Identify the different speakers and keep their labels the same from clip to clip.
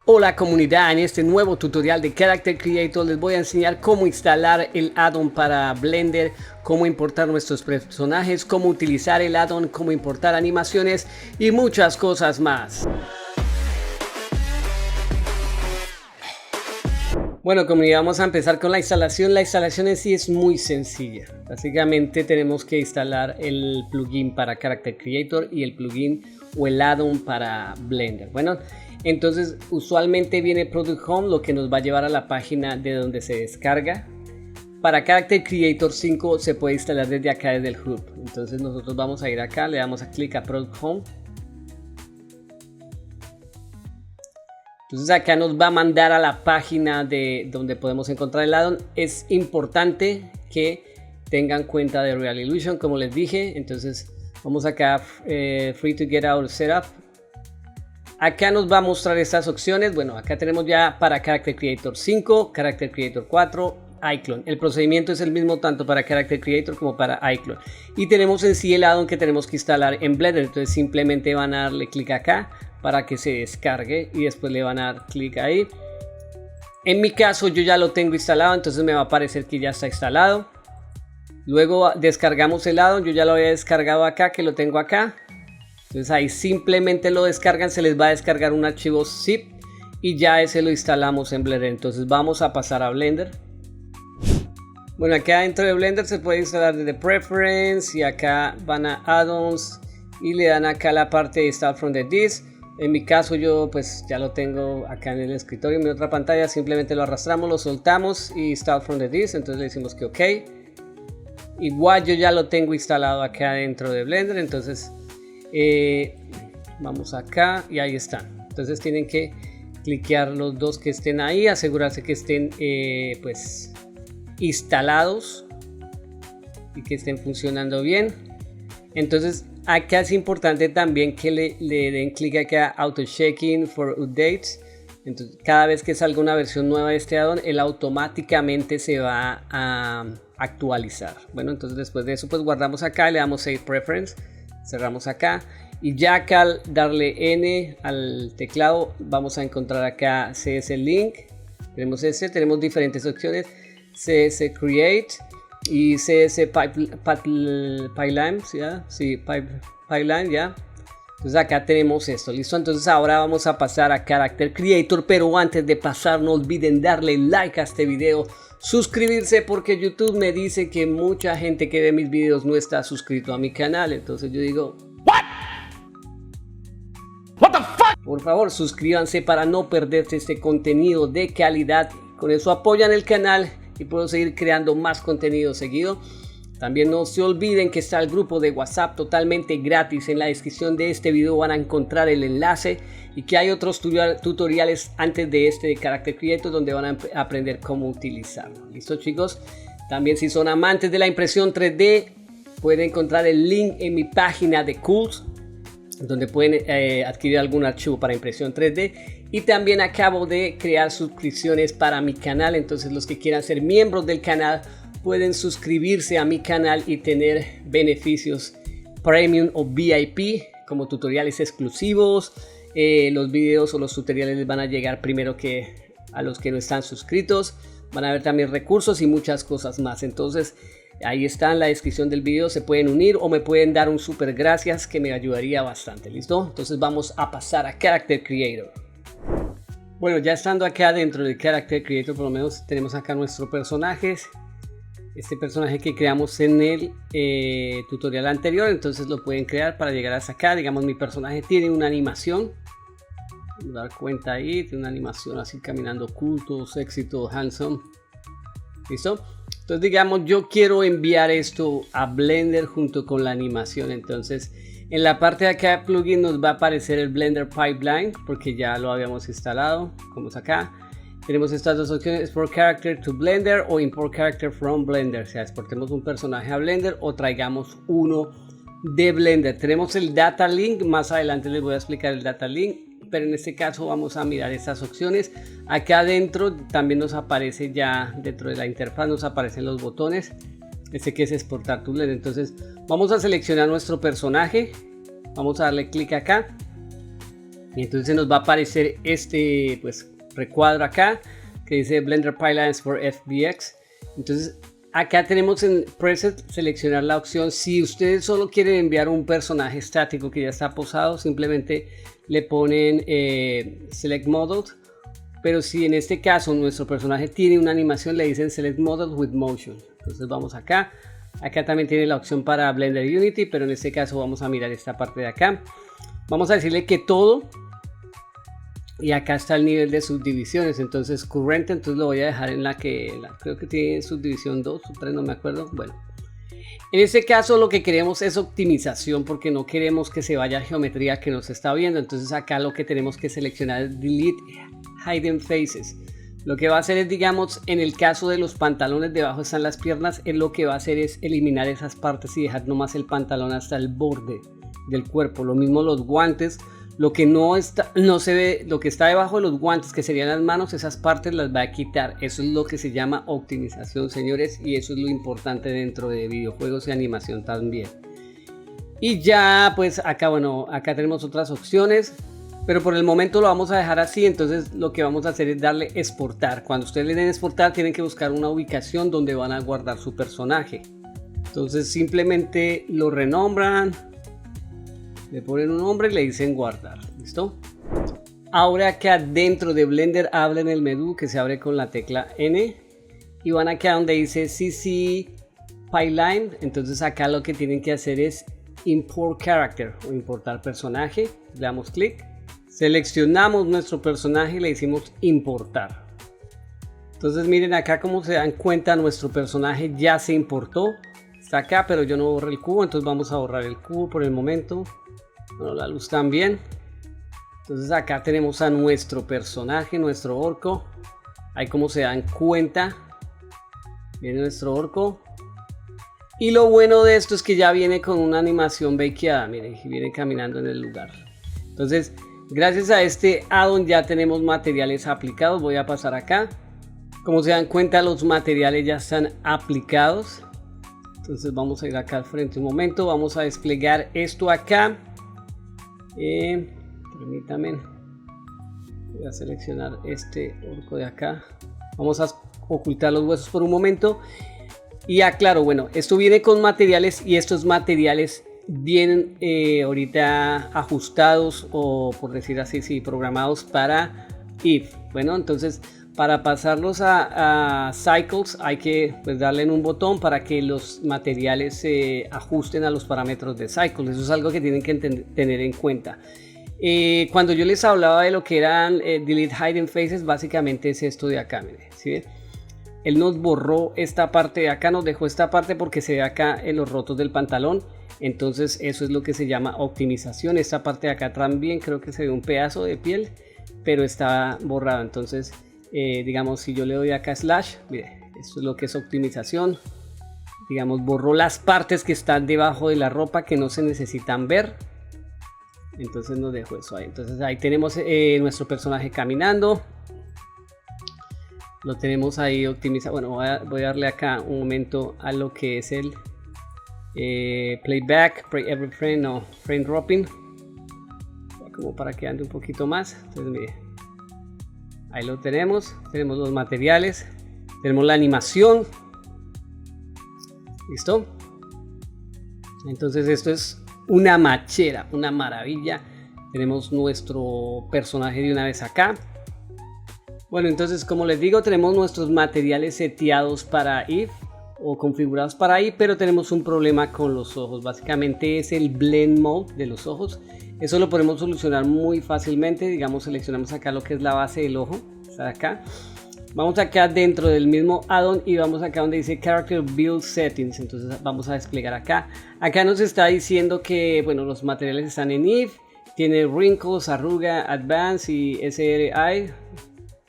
Speaker 1: Hola comunidad, en este nuevo tutorial de Character Creator les voy a enseñar cómo instalar el add-on para Blender, cómo importar nuestros personajes, cómo utilizar el add-on, cómo importar animaciones y muchas cosas más. Bueno comunidad, vamos a empezar con la instalación. La instalación en sí es muy sencilla. Básicamente tenemos que instalar el plugin para Character Creator y el plugin o el add-on para Blender. Bueno, entonces usualmente viene Product Home, lo que nos va a llevar a la página de donde se descarga. Para Character Creator 5 se puede instalar desde acá, desde el hub. Entonces nosotros vamos a ir acá, le damos a clic a Product Home. Entonces acá nos va a mandar a la página de donde podemos encontrar el add-on. Es importante que tengan cuenta de Real Illusion, como les dije. Entonces vamos acá, Free to Get Out Setup. Acá nos va a mostrar estas opciones. Bueno, acá tenemos ya para Character Creator 5, Character Creator 4, iClone. El procedimiento es el mismo tanto para Character Creator como para iClone. Y tenemos en sí el add-on que tenemos que instalar en Blender. Entonces simplemente van a darle clic acá para que se descargue y después le van a dar clic ahí. En mi caso yo ya lo tengo instalado, entonces me va a aparecer que ya está instalado. Luego descargamos el add-on, yo ya lo había descargado acá, que lo tengo acá. Entonces ahí simplemente lo descargan, se les va a descargar un archivo zip y ya ese lo instalamos en Blender. Entonces vamos a pasar a Blender. Bueno, acá dentro de Blender se puede instalar desde Preference y acá van a Add-ons y le dan acá la parte de Start from the Disk. En mi caso yo pues ya lo tengo acá en el escritorio, en mi otra pantalla simplemente lo arrastramos, lo soltamos y Start from the Disk, entonces le decimos que ok. Igual yo ya lo tengo instalado acá dentro de Blender, entonces vamos acá y ahí están. Entonces tienen que cliquear los dos que estén ahí, asegurarse que estén pues instalados y que estén funcionando bien. Entonces acá es importante también que le den clic acá Auto Checking for Updates. Entonces cada vez que salga una versión nueva de este add-on, él automáticamente se va a actualizar. Bueno, entonces después de eso pues guardamos acá, le damos Save Preference, cerramos acá y ya acá al darle N al teclado vamos a encontrar acá CS Link. Tenemos diferentes opciones, CS Create y CS Pipeline, ¿ya? Sí, Pipeline, ya. Entonces acá tenemos esto, listo. Entonces ahora vamos a pasar a Character Creator, pero antes de pasar no olviden darle like a este video, suscribirse porque YouTube me dice que mucha gente que ve mis videos no está suscrito a mi canal. Entonces yo digo, What the fuck? Por favor suscríbanse para no perderse este contenido de calidad. Con eso apoyan el canal y puedo seguir creando más contenido seguido. También no se olviden que está el grupo de WhatsApp totalmente gratis. En la descripción de este video van a encontrar el enlace y que hay otros tutoriales antes de este de Character Creator donde van a aprender cómo utilizarlo. ¿Listo chicos? También si son amantes de la impresión 3D pueden encontrar el link en mi página de Cools donde pueden adquirir algún archivo para impresión 3D. Y también acabo de crear suscripciones para mi canal, entonces los que quieran ser miembros del canal pueden suscribirse a mi canal y tener beneficios premium o VIP como tutoriales exclusivos. Los videos o los tutoriales les van a llegar primero que a los que no están suscritos. Van a ver también recursos y muchas cosas más. Entonces ahí está en la descripción del video, se pueden unir o me pueden dar un super gracias que me ayudaría bastante. ¿Listo? Entonces vamos a pasar a Character Creator. Bueno, ya estando acá dentro de Character Creator, por lo menos tenemos acá nuestros personajes. Este personaje que creamos en el tutorial anterior, entonces lo pueden crear para llegar hasta acá. Digamos, mi personaje tiene una animación. Vamos a dar cuenta ahí, tiene una animación así caminando oculto, sexy, todo handsome. ¿Listo? Entonces digamos, yo quiero enviar esto a Blender junto con la animación. Entonces en la parte de acá plugin nos va a aparecer el Blender Pipeline porque ya lo habíamos instalado, como es acá. Tenemos estas dos opciones, Export Character to Blender o Import Character from Blender. O sea, exportemos un personaje a Blender o traigamos uno de Blender. Tenemos el Data Link, más adelante les voy a explicar el Data Link, pero en este caso vamos a mirar estas opciones. Acá adentro también nos aparece ya, dentro de la interfaz nos aparecen los botones. Este que es exportar to Blender. Entonces vamos a seleccionar nuestro personaje, vamos a darle clic acá Y entonces nos va a aparecer este pues recuadro acá que dice Blender Pipelines for FBX. Entonces acá tenemos en preset seleccionar la opción. Si ustedes solo quieren enviar un personaje estático que ya está posado, simplemente le ponen select model. Pero si en este caso nuestro personaje tiene una animación, le dicen select model with motion. Entonces vamos acá. Acá también tiene la opción para Blender Unity, pero en este caso vamos a mirar esta parte de acá. Vamos a decirle que todo. Y acá está el nivel de subdivisiones. Entonces current, entonces lo voy a dejar en la que creo que tiene subdivisión 2 o 3, no me acuerdo. Bueno, en este caso lo que queremos es optimización, porque no queremos que se vaya a geometría que nos está viendo. Entonces acá lo que tenemos que seleccionar es delete hidden faces. Lo que va a hacer es, digamos, en el caso de los pantalones, debajo están las piernas, él lo que va a hacer es eliminar esas partes y dejar nomás el pantalón hasta el borde del cuerpo. Lo mismo los guantes, lo que no se ve, lo que está debajo de los guantes, que serían las manos, esas partes las va a quitar. Eso es lo que se llama optimización, señores, y eso es lo importante dentro de videojuegos y animación también. Y ya pues acá, bueno, acá tenemos otras opciones, pero por el momento lo vamos a dejar así. Entonces lo que vamos a hacer es darle exportar. Cuando ustedes le den exportar, tienen que buscar una ubicación donde van a guardar su personaje. Entonces simplemente lo renombran, le ponen un nombre y le dicen guardar. ¿Listo? Ahora acá dentro de Blender abren el menú que se abre con la tecla N y van acá donde dice CC Pipeline. Entonces acá lo que tienen que hacer es import character o importar personaje. Le damos clic, seleccionamos nuestro personaje y le decimos importar. Entonces miren acá como se dan cuenta, nuestro personaje ya se importó. Está acá, pero yo no borré el cubo, entonces vamos a borrar el cubo por el momento. Bueno, la luz también. Entonces acá tenemos a nuestro personaje, nuestro orco. Ahí como se dan cuenta, viene nuestro orco. Y lo bueno de esto es que ya viene con una animación bakeada. Miren, viene caminando en el lugar. Entonces, gracias a este add-on ya tenemos materiales aplicados. Voy a pasar acá. Como se dan cuenta, los materiales ya están aplicados. Entonces vamos a ir acá al frente un momento. Vamos a desplegar esto acá. Permítanme. Voy a seleccionar este orco de acá. Vamos a ocultar los huesos por un momento. Y aclaro, bueno, esto viene con materiales y estos materiales vienen ahorita ajustados o por decir así, sí, programados para if. Bueno, entonces para pasarlos a Cycles hay que pues, darle en un botón para que los materiales se ajusten a los parámetros de Cycles. Eso es algo que tienen que tener en cuenta. Cuando yo les hablaba de lo que eran Delete Hidden Faces, básicamente es esto de acá, miren, ¿sí? Él nos borró esta parte de acá, nos dejó esta parte porque se ve acá en los rotos del pantalón. Entonces eso es lo que se llama optimización. Esta parte de acá también creo que se ve un pedazo de piel, pero está borrado. Entonces digamos, si yo le doy acá slash, mire, esto es lo que es optimización. Digamos, borró las partes que están debajo de la ropa que no se necesitan ver. Entonces nos dejó eso ahí. Entonces ahí tenemos nuestro personaje caminando. Lo tenemos ahí optimizado. Bueno, voy a darle acá un momento a lo que es el playback, play every frame, no, frame dropping. Como para que ande un poquito más. Entonces mire, ahí lo tenemos. Tenemos los materiales. Tenemos la animación. ¿Listo? Entonces esto es una machera, una maravilla. Tenemos nuestro personaje de una vez acá. Bueno, entonces como les digo, tenemos nuestros materiales seteados para if o configurados para if, pero tenemos un problema con los ojos. Básicamente es el blend mode de los ojos. Eso lo podemos solucionar muy fácilmente. Digamos, seleccionamos acá lo que es la base del ojo. Está acá. Vamos acá dentro del mismo add-on y vamos acá donde dice Character Build Settings. Entonces vamos a desplegar acá. Acá nos está diciendo que bueno, los materiales están en if. Tiene Wrinkles, Arruga, Advanced y SRI.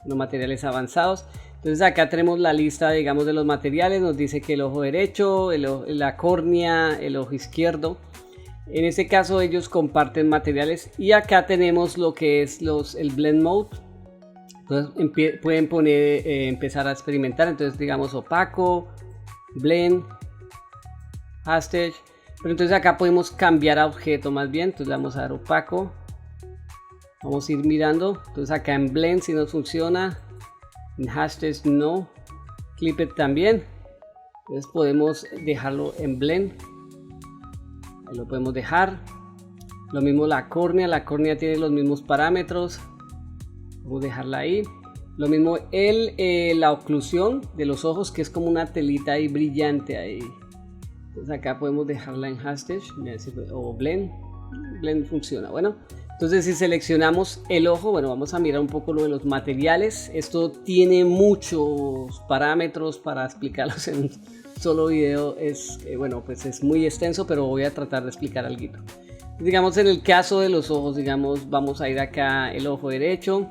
Speaker 1: Los materiales avanzados. Entonces acá tenemos la lista, digamos, de los materiales. Nos dice que el ojo derecho, la córnea, el ojo izquierdo. En este caso ellos comparten materiales. Y acá tenemos lo que es el blend mode. Entonces pueden poner, empezar a experimentar. Entonces digamos opaco, blend, hashtag. Pero entonces acá podemos cambiar a objeto más bien. Entonces le vamos a dar opaco. Vamos a ir mirando. Entonces acá en Blend si nos funciona, en Hashtag no, Clipped también. Entonces podemos dejarlo en Blend, ahí lo podemos dejar. Lo mismo la córnea tiene los mismos parámetros, vamos a dejarla ahí. Lo mismo la oclusión de los ojos, que es como una telita ahí brillante ahí. Entonces acá podemos dejarla en Hashtag o Blend. Blend funciona. Bueno, entonces si seleccionamos el ojo, bueno, vamos a mirar un poco lo de los materiales. Esto tiene muchos parámetros para explicarlos en un solo video. Bueno, pues es muy extenso, pero voy a tratar de explicar algo. Digamos, en el caso de los ojos, digamos, vamos a ir acá el ojo derecho.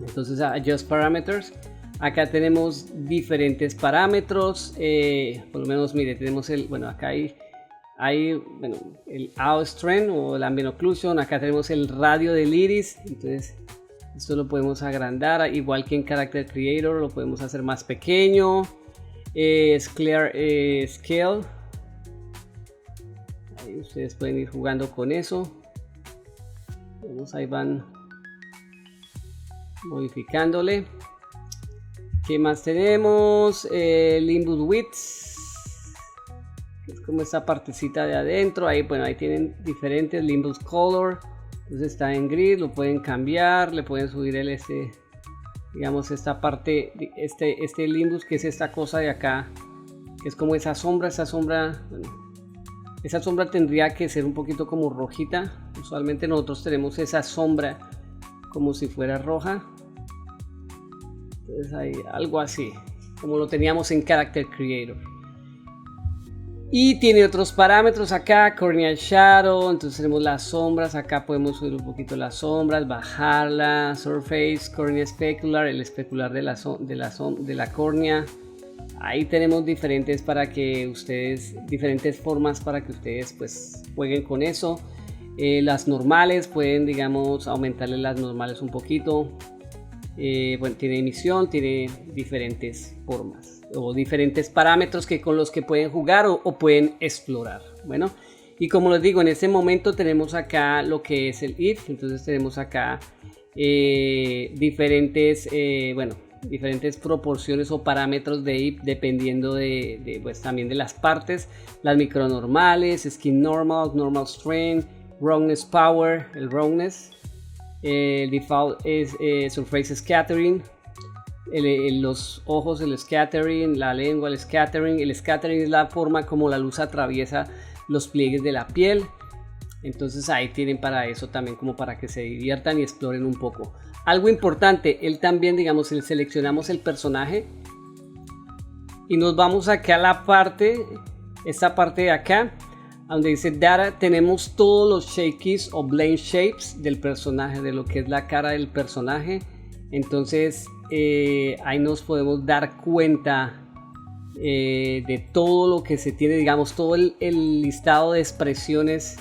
Speaker 1: Entonces a Adjust Parameters. Acá tenemos diferentes parámetros. Por lo menos, mire, tenemos acá hay el Eye Strength o la Ambient Occlusion. Acá tenemos el radio del iris. Entonces esto lo podemos agrandar, igual que en Character Creator lo podemos hacer más pequeño. Scale. Ahí ustedes pueden ir jugando con eso. Ahí van modificándole. ¿Qué más tenemos? Limbus Width, es como esta partecita de adentro. Ahí, bueno, ahí tienen diferentes. Limbus Color, entonces está en grid, lo pueden cambiar, le pueden subir digamos, esta parte, este limbus, que es esta cosa de acá, que es como esa sombra, bueno, esa sombra tendría que ser un poquito como rojita. Usualmente nosotros tenemos esa sombra como si fuera roja. Entonces hay algo así, como lo teníamos en Character Creator. Y tiene otros parámetros acá, Corneal Shadow. Entonces tenemos las sombras, acá podemos subir un poquito las sombras, bajarla, Surface, Cornea Specular, el especular de la córnea. Ahí tenemos diferentes formas para que ustedes pues jueguen con eso. Las normales, pueden, digamos, aumentarle las normales un poquito. Bueno, tiene emisión, tiene diferentes formas o diferentes parámetros con los que pueden jugar o pueden explorar. Bueno, y como les digo, en este momento tenemos acá lo que es el if. Entonces tenemos acá diferentes proporciones o parámetros de if, dependiendo pues también de las partes. Las micronormales, skin normal, normal strength, roughness power, el roughness. El default es surface scattering, los ojos el scattering, la lengua el scattering. El scattering es la forma como la luz atraviesa los pliegues de la piel. Entonces ahí tienen para eso también, como para que se diviertan y exploren un poco. Algo importante, él también, digamos, seleccionamos el personaje y nos vamos acá a la parte, esta parte de acá, donde dice Data. Tenemos todos los shape keys o blend shapes del personaje, de lo que es la cara del personaje. Entonces ahí nos podemos dar cuenta de todo lo que se tiene, digamos, todo el listado de expresiones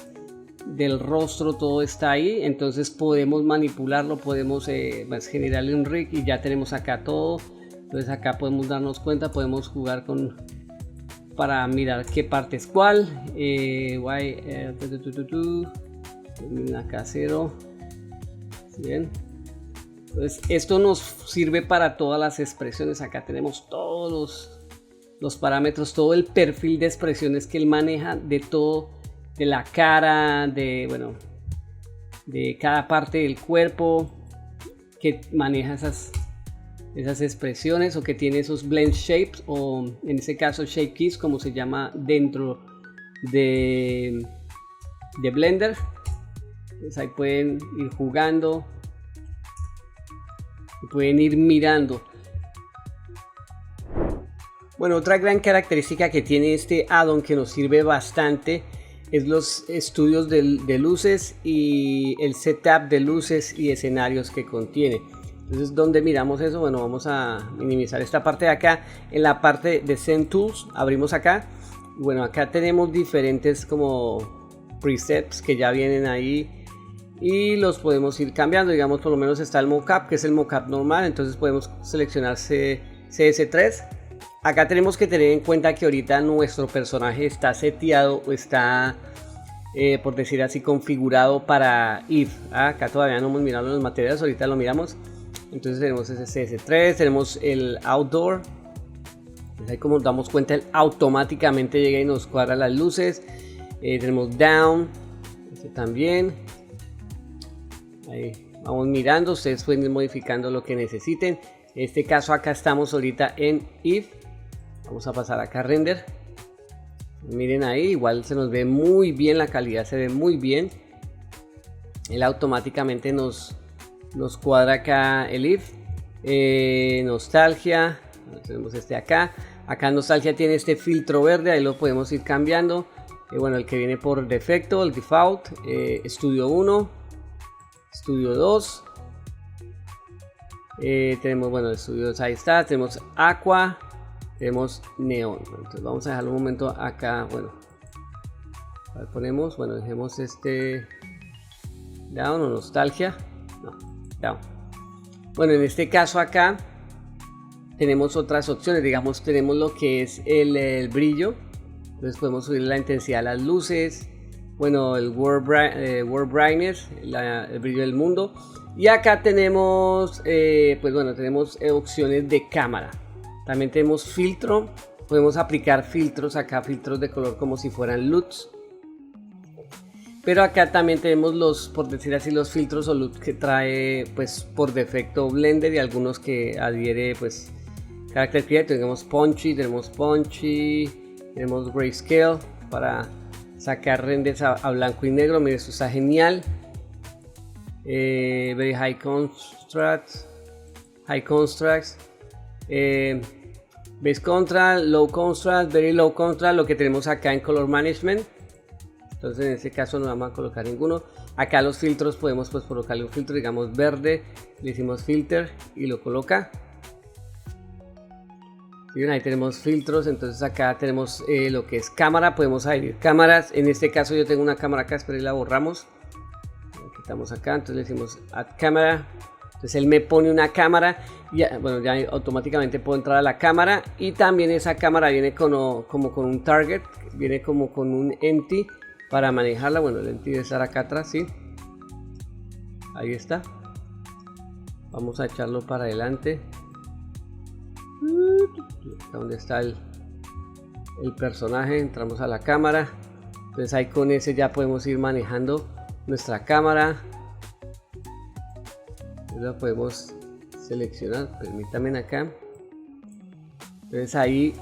Speaker 1: del rostro, todo está ahí. Entonces podemos manipularlo, podemos pues, generarle un rig y ya tenemos acá todo. Entonces acá podemos darnos cuenta, podemos jugar para mirar qué parte es cuál. Acá 0. Bien. Entonces esto nos sirve para todas las expresiones. Acá tenemos todos los parámetros, todo el perfil de expresiones que él maneja, de todo, de la cara, de cada parte del cuerpo, que maneja esas expresiones, o que tiene esos blend shapes, o en este caso shape keys, como se llama dentro de Blender. Entonces ahí pueden ir jugando y pueden ir mirando. Bueno, otra gran característica que tiene este add-on, que nos sirve bastante, es los estudios de luces y el setup de luces y escenarios que contiene. Entonces, ¿dónde miramos eso? Bueno, vamos a minimizar esta parte de acá. En la parte de Zen Tools, abrimos acá. Bueno, acá tenemos diferentes como presets que ya vienen ahí y los podemos ir cambiando. Digamos, por lo menos está el mockup, que es el mockup normal. Entonces podemos seleccionar CS3. Acá tenemos que tener en cuenta que ahorita nuestro personaje está seteado o está por decir así, configurado para if. Acá todavía no hemos mirado los materiales, ahorita lo miramos. Entonces tenemos ese CS3, tenemos el outdoor. Pues ahí, como nos damos cuenta, él automáticamente llega y nos cuadra las luces. Tenemos down, este también. Ahí vamos mirando, ustedes pueden ir modificando lo que necesiten. En este caso acá estamos ahorita en if. Vamos a pasar acá a render. Miren ahí, igual se nos ve muy bien, la calidad se ve muy bien. Él automáticamente nos cuadra acá el if. Nostalgia, tenemos este acá. Acá Nostalgia tiene este filtro verde, ahí lo podemos ir cambiando. Bueno, el que viene por defecto, el default, Studio 1, Studio 2. Tenemos, bueno, el Studio 2 ahí está. Tenemos Aqua, tenemos Neon. Entonces vamos a dejarlo un momento acá. Bueno, ponemos, bueno, dejemos este down o Nostalgia. No, down. Bueno, en este caso acá tenemos otras opciones. Digamos, tenemos lo que es el brillo. Entonces podemos subir la intensidad de las luces. Bueno, el World Brightness, el brillo del mundo. Y acá tenemos, pues bueno, tenemos opciones de cámara. También tenemos filtro. Podemos aplicar filtros acá, filtros de color como si fueran LUTs. Pero acá también tenemos los, por decir así, los filtros o LUT que trae pues por defecto Blender, y algunos que adhiere pues Character Creator. Tenemos Punchy, tenemos Grayscale para sacar renders a blanco y negro. Mire, esto está genial. Very high contrast, base contrast, low contrast, very low contrast, lo que tenemos acá en color management. Entonces en este caso no vamos a colocar ninguno. Acá los filtros podemos pues colocarle un filtro, digamos verde, le decimos filter y lo coloca. Bien, ahí tenemos filtros. Entonces acá tenemos lo que es cámara, podemos añadir cámaras. En este caso yo tengo una cámara acá, espero y la borramos. La quitamos acá, entonces le decimos add cámara. Entonces él me pone una cámara y bueno, ya automáticamente puedo entrar a la cámara, y también esa cámara viene como con un target, viene como con un empty para manejarla. Bueno, el empty debe estar acá atrás, sí. Ahí está. Vamos a echarlo para adelante. Donde está el personaje, entramos a la cámara. Entonces ahí con ese ya podemos ir manejando nuestra cámara. La podemos seleccionar, permítanme acá. Entonces ahí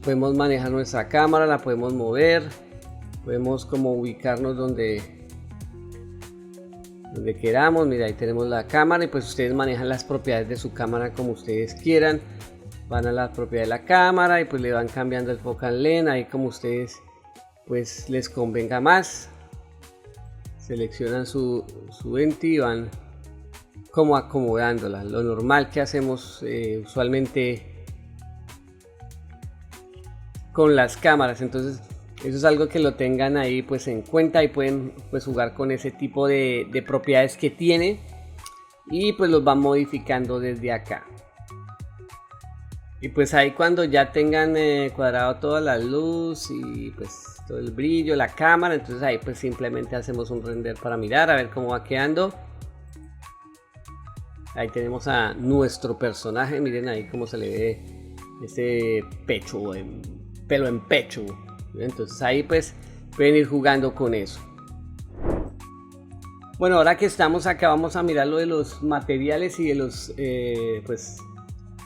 Speaker 1: podemos manejar nuestra cámara, la podemos mover, podemos como ubicarnos donde queramos. Mira, ahí tenemos la cámara, y pues ustedes manejan las propiedades de su cámara como ustedes quieran. Van a la propiedad de la cámara y pues le van cambiando el focal length ahí como ustedes pues les convenga más. Seleccionan su empty y van como acomodándola, lo normal que hacemos usualmente con las cámaras. Entonces eso es algo que lo tengan ahí pues en cuenta, y pueden pues jugar con ese tipo de propiedades que tiene, y pues los van modificando desde acá. Y pues ahí cuando ya tengan cuadrado toda la luz y pues todo el brillo, la cámara, entonces ahí pues simplemente hacemos un render para mirar a ver cómo va quedando. Ahí tenemos a nuestro personaje, miren ahí cómo se le ve ese pecho, pelo en pecho. Entonces ahí pues pueden ir jugando con eso. Bueno, ahora que estamos acá vamos a mirar lo de los materiales y de los pues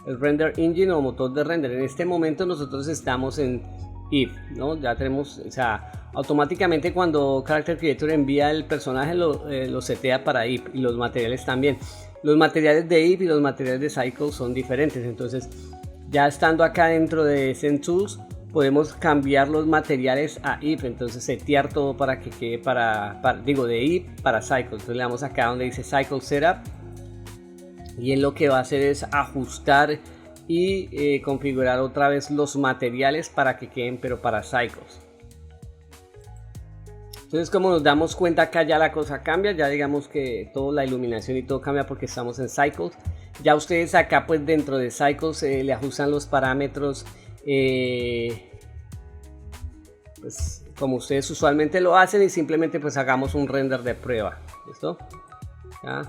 Speaker 1: el render engine o motor de render. En este momento nosotros estamos en if, ¿no? Ya tenemos, o sea, automáticamente cuando Character Creator envía el personaje lo setea para if, y los materiales también. Los materiales de if y los materiales de Cycle son diferentes. Entonces ya estando acá dentro de Zen Tools podemos cambiar los materiales a if, entonces setear todo para que quede de if para Cycle. Entonces le damos acá donde dice Cycle Setup, y él lo que va a hacer es ajustar y configurar otra vez los materiales para que queden pero para Cycles. Entonces, como nos damos cuenta, acá ya la cosa cambia, ya digamos que toda la iluminación y todo cambia porque estamos en Cycles. Ya ustedes acá pues dentro de Cycles le ajustan los parámetros pues como ustedes usualmente lo hacen y simplemente pues hagamos un render de prueba. ¿Listo? ¿Ya?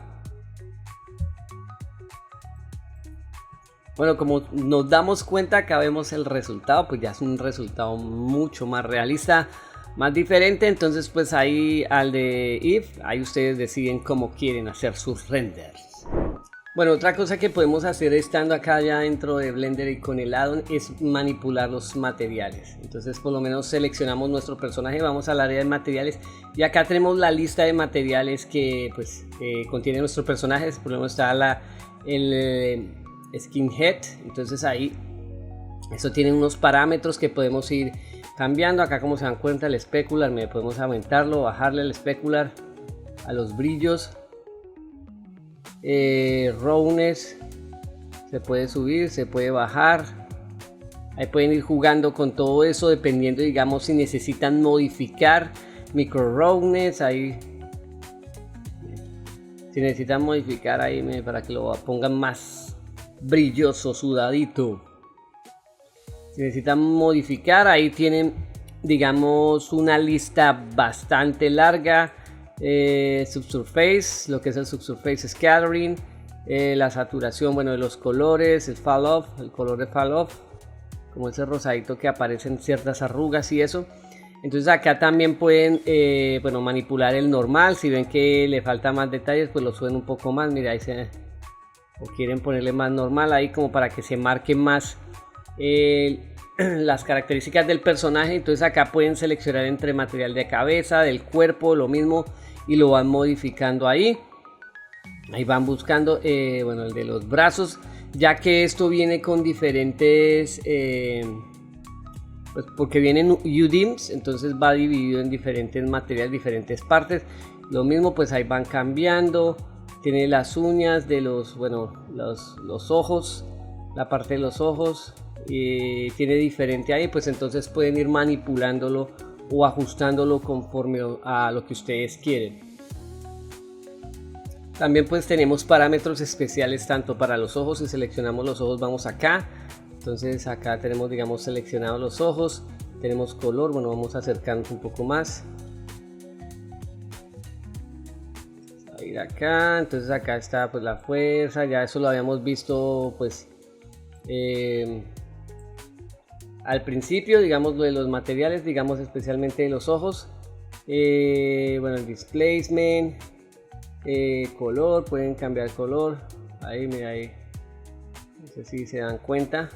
Speaker 1: Bueno, como nos damos cuenta, acá vemos el resultado, pues ya es un resultado mucho más realista, más diferente. Entonces pues ahí al de If, ahí ustedes deciden cómo quieren hacer sus renders. Bueno, otra cosa que podemos hacer estando acá ya dentro de Blender y con el addon es manipular los materiales. Entonces por lo menos seleccionamos nuestro personaje, vamos al área de materiales y acá tenemos la lista de materiales que pues contiene nuestro personaje. Por lo menos está el skin head, entonces ahí eso tiene unos parámetros que podemos ir cambiando. Acá como se dan cuenta el specular, podemos aumentarlo, bajarle el specular, a los brillos. Roughness se puede subir, se puede bajar. Ahí pueden ir jugando con todo eso dependiendo, digamos, si necesitan modificar micro roughness. Ahí si necesitan modificar ahí para que lo pongan más brilloso, sudadito. Si necesitan modificar, ahí tienen, digamos, una lista bastante larga. Subsurface, lo que es el subsurface scattering, la saturación, bueno, de los colores, el fall off, el color de fall off, como ese rosadito que aparecen ciertas arrugas y eso. Entonces acá también pueden bueno, manipular el normal. Si ven que le falta más detalles, pues lo suben un poco más. Mira, ahí o quieren ponerle más normal ahí como para que se marque más las características del personaje. Entonces acá pueden seleccionar entre material de cabeza, del cuerpo, lo mismo, y lo van modificando ahí. Ahí van buscando bueno, el de los brazos, ya que esto viene con diferentes pues porque vienen UDIMs, entonces va dividido en diferentes materiales, diferentes partes. Lo mismo, pues ahí van cambiando. Tiene las uñas de los, bueno, los ojos, la parte de los ojos, y tiene diferente ahí, pues entonces pueden ir manipulándolo o ajustándolo conforme a lo que ustedes quieren. También pues tenemos parámetros especiales tanto para los ojos. Si seleccionamos los ojos, vamos acá. Entonces acá tenemos, digamos, seleccionados los ojos. Tenemos color, bueno, vamos a acercarnos un poco más. A ir acá, entonces acá está pues la fuerza, ya eso lo habíamos visto pues al principio, digamos, lo de los materiales, digamos especialmente de los ojos. Bueno, el displacement, color, pueden cambiar color. Ahí, mira, ahí, no sé si se dan cuenta,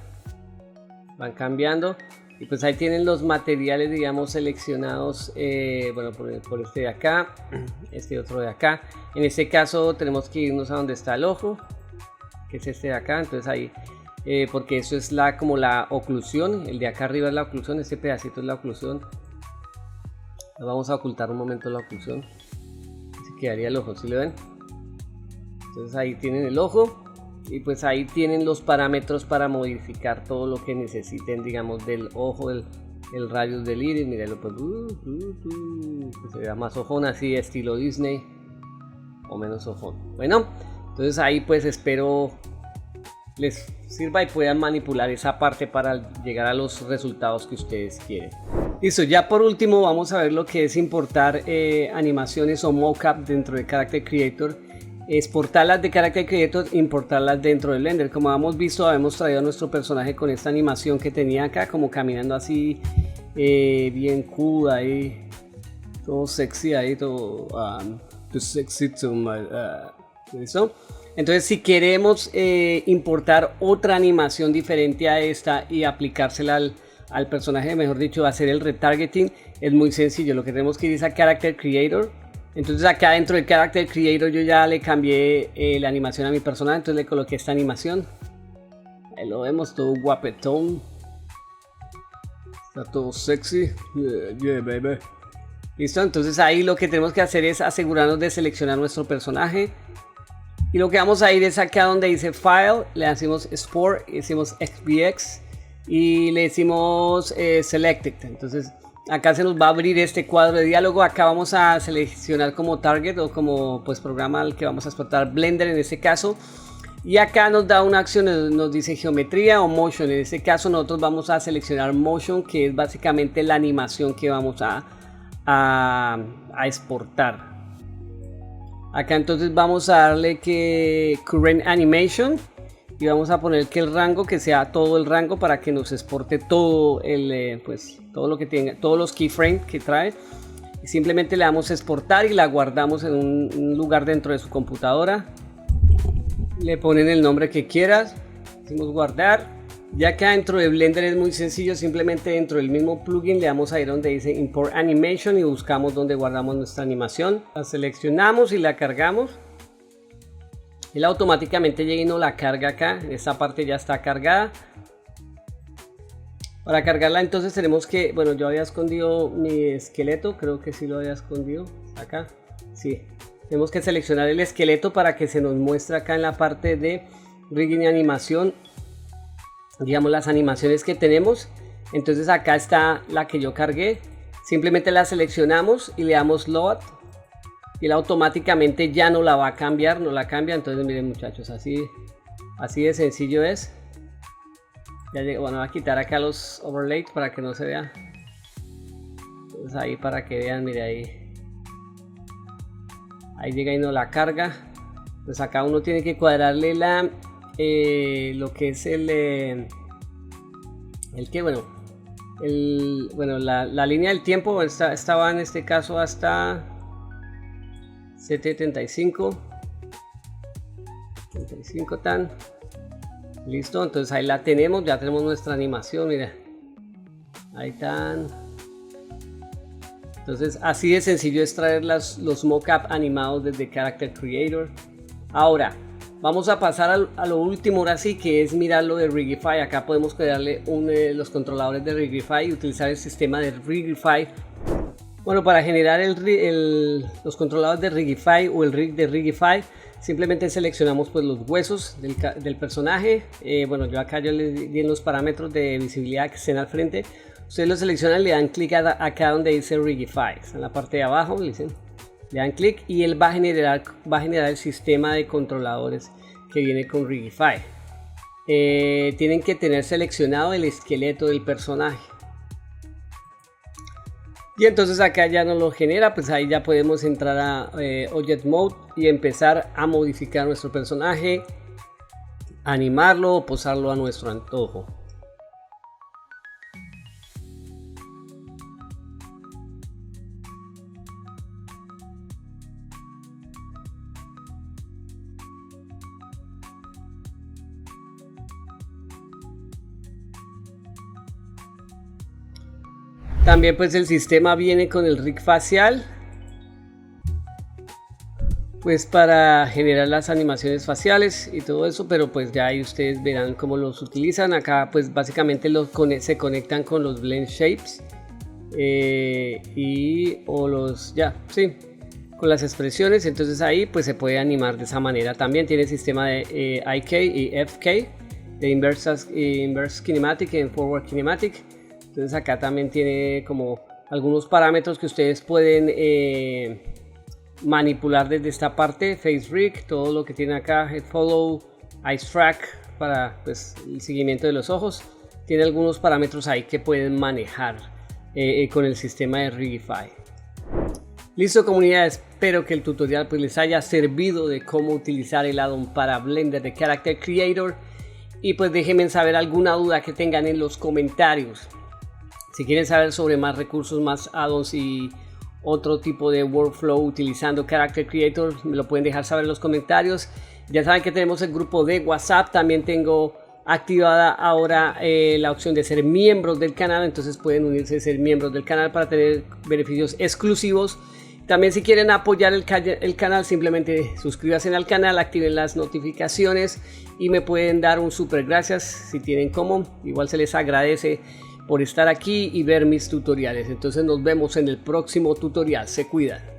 Speaker 1: van cambiando. Y pues ahí tienen los materiales, digamos, seleccionados, bueno, por este de acá, este otro de acá. En este caso tenemos que irnos a donde está el ojo, que es este de acá. Entonces ahí, porque eso es como la oclusión, el de acá arriba es la oclusión, este pedacito es la oclusión. Nos vamos a ocultar un momento la oclusión, así quedaría el ojo, ¿sí lo ven? Entonces ahí tienen el ojo. Y pues ahí tienen los parámetros para modificar todo lo que necesiten, digamos, del ojo, el radius del iris. Mírenlo, pues, que se vea más ojón, así estilo Disney, o menos ojón. Bueno, entonces ahí pues espero les sirva y puedan manipular esa parte para llegar a los resultados que ustedes quieren. Listo, ya por último vamos a ver lo que es importar animaciones o mockup dentro de Character Creator. Exportarlas de Character Creator, importarlas dentro de Blender. Como hemos visto, habíamos traído a nuestro personaje con esta animación que tenía acá, como caminando así, bien cool ahí, todo sexy ahí, todo too sexy to my, ¿listo? Entonces, si queremos importar otra animación diferente a esta y aplicársela al personaje, mejor dicho, hacer el retargeting, es muy sencillo. Lo que tenemos que ir es a Character Creator. Entonces acá dentro de Character Creator yo ya le cambié la animación a mi personaje, entonces le coloqué esta animación. Ahí lo vemos, todo guapetón. Está todo sexy. Yeah, baby. Listo, entonces ahí lo que tenemos que hacer es asegurarnos de seleccionar nuestro personaje. Y lo que vamos a ir es acá donde dice File, le decimos Export, le decimos XBX y le decimos Selected. Entonces acá se nos va a abrir este cuadro de diálogo. Acá vamos a seleccionar como target o como pues programa al que vamos a exportar, Blender en este caso. Y acá nos da una acción, nos dice geometría o motion. En este caso nosotros vamos a seleccionar motion, que es básicamente la animación que vamos a exportar. Acá entonces vamos a darle que current animation y vamos a poner que el rango, que sea todo el rango, para que nos exporte todo el pues todo lo que tenga, todos los keyframes que trae. Y simplemente le damos a exportar y la guardamos en un lugar dentro de su computadora. Le ponen el nombre que quieras, decimos guardar. Ya que dentro de Blender es muy sencillo, simplemente dentro del mismo plugin le damos a ir donde dice Import Animation y buscamos donde guardamos nuestra animación. La seleccionamos y la cargamos. Él automáticamente llega y nos la carga acá. Esta parte ya está cargada. Para cargarla entonces tenemos que, bueno, yo había escondido mi esqueleto, creo que sí lo había escondido. Acá, sí. Tenemos que seleccionar el esqueleto para que se nos muestre acá en la parte de rigging y animación, digamos, las animaciones que tenemos. Entonces acá está la que yo cargué, simplemente la seleccionamos y le damos load y él automáticamente ya no la va a cambiar, no la cambia. Entonces miren muchachos, así de sencillo es. Ya llegué, bueno, voy a quitar acá los overlays para que no se vea. Entonces ahí para que vean, mire ahí llega y no la carga. Pues acá uno tiene que cuadrarle lo que es la línea del tiempo. Estaba en este caso hasta 7:35 tan listo. Entonces ahí la tenemos, ya tenemos nuestra animación, mira, ahí están. Entonces así de sencillo es traer los mockup animados desde Character Creator. Ahora vamos a pasar a lo último, ahora sí, que es mirar lo de Rigify. Acá podemos crearle los controladores de Rigify y utilizar el sistema de Rigify. Bueno, para generar los controladores de Rigify o el rig de Rigify, simplemente seleccionamos pues los huesos del personaje. Bueno, yo acá le di en los parámetros de visibilidad que estén al frente. Ustedes lo seleccionan, le dan clic acá donde dice Rigify, está en la parte de abajo, le dan clic y él va a generar el sistema de controladores que viene con Rigify. Tienen que tener seleccionado el esqueleto del personaje. Y entonces acá ya nos lo genera, pues ahí ya podemos entrar a Object Mode y empezar a modificar nuestro personaje, animarlo o posarlo a nuestro antojo. También pues el sistema viene con el rig facial, pues para generar las animaciones faciales y todo eso, pero pues ya ahí ustedes verán cómo los utilizan. Acá pues básicamente se conectan con los blend shapes con las expresiones. Entonces ahí pues se puede animar de esa manera. También tiene el sistema de IK y FK, de Inverse Kinematic y Forward Kinematic. Entonces acá también tiene como algunos parámetros que ustedes pueden manipular desde esta parte. Face Rig, todo lo que tiene acá, Head Follow, Eyes Track para pues, el seguimiento de los ojos. Tiene algunos parámetros ahí que pueden manejar con el sistema de Rigify. Listo, comunidad, espero que el tutorial pues, les haya servido de cómo utilizar el add-on para Blender de Character Creator. Y pues déjenme saber alguna duda que tengan en los comentarios. Si quieren saber sobre más recursos, más add-ons y otro tipo de workflow utilizando Character Creator, me lo pueden dejar saber en los comentarios. Ya saben que tenemos el grupo de WhatsApp. También tengo activada ahora la opción de ser miembros del canal. Entonces pueden unirse a ser miembros del canal para tener beneficios exclusivos. También si quieren apoyar el canal, simplemente suscríbanse al canal, activen las notificaciones y me pueden dar un super gracias si tienen como. Igual se les agradece por estar aquí y ver mis tutoriales. Entonces nos vemos en el próximo tutorial. Se cuidan.